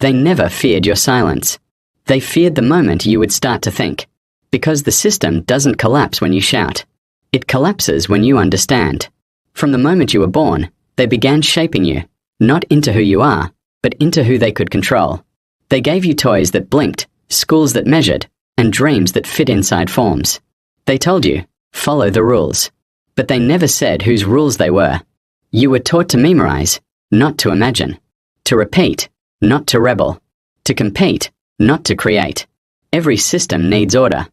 They never feared your silence. They feared the moment you would start to think. Because the system doesn't collapse when you shout. It collapses when you understand. From the moment you were born, they began shaping you, not into who you are, but into who they could control. They gave you toys that blinked, schools that measured, and dreams that fit inside forms. They told you, follow the rules. But they never said whose rules they were. You were taught to memorize, not to imagine. To repeat, not to rebel. To compete, not to create. Every system needs order.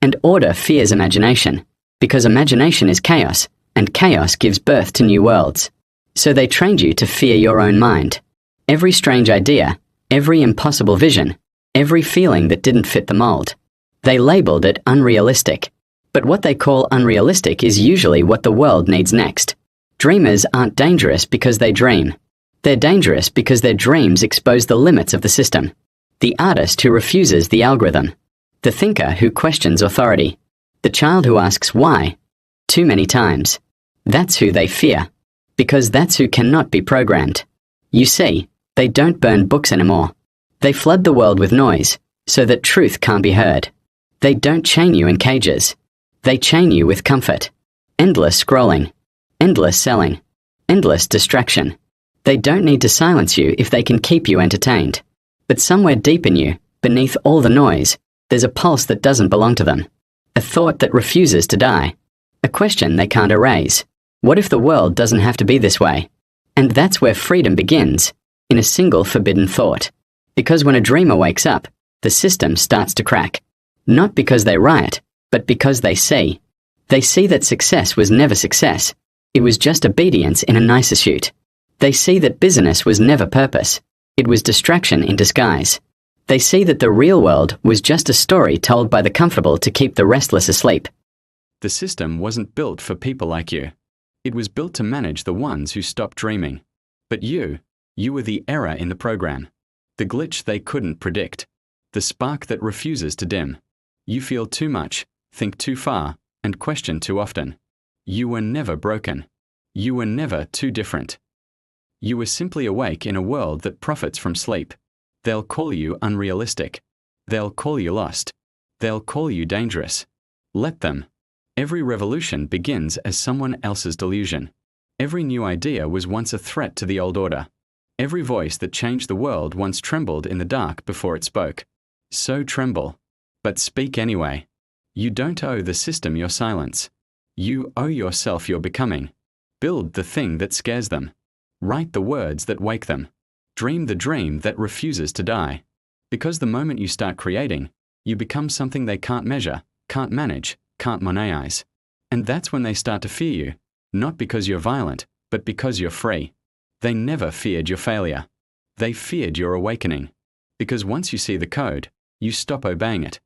And order fears imagination. Because imagination is chaos, and chaos gives birth to new worlds. So they trained you to fear your own mind. Every strange idea, every impossible vision, every feeling that didn't fit the mold. They labeled it unrealistic. But what they call unrealistic is usually what the world needs next. Dreamers aren't dangerous because they dream. They're dangerous because their dreams expose the limits of the system. The artist who refuses the algorithm. The thinker who questions authority. The child who asks why too many times. That's who they fear. Because that's who cannot be programmed. You see, they don't burn books anymore. They flood the world with noise, so that truth can't be heard. They don't chain you in cages. They chain you with comfort. Endless scrolling. Endless selling. Endless distraction. They don't need to silence you if they can keep you entertained. But somewhere deep in you, beneath all the noise, there's a pulse that doesn't belong to them. A thought that refuses to die. A question they can't erase. What if the world doesn't have to be this way? And that's where freedom begins, in a single forbidden thought. Because when a dreamer wakes up, the system starts to crack. Not because they riot, but because they see. They see that success was never success. It was just obedience in a nicer suit. They see that business was never purpose. It was distraction in disguise. They see that the real world was just a story told by the comfortable to keep the restless asleep. The system wasn't built for people like you. It was built to manage the ones who stopped dreaming. But you were the error in the program. The glitch they couldn't predict. The spark that refuses to dim. You feel too much, think too far, and question too often. You were never broken. You were never too different. You were simply awake in a world that profits from sleep. They'll call you unrealistic. They'll call you lost. They'll call you dangerous. Let them. Every revolution begins as someone else's delusion. Every new idea was once a threat to the old order. Every voice that changed the world once trembled in the dark before it spoke. So tremble. But speak anyway. You don't owe the system your silence. You owe yourself your becoming. Build the thing that scares them. Write the words that wake them. Dream the dream that refuses to die. Because the moment you start creating, you become something they can't measure, can't manage, can't monetize. And that's when they start to fear you, not because you're violent, but because you're free. They never feared your failure. They feared your awakening. Because once you see the code, you stop obeying it.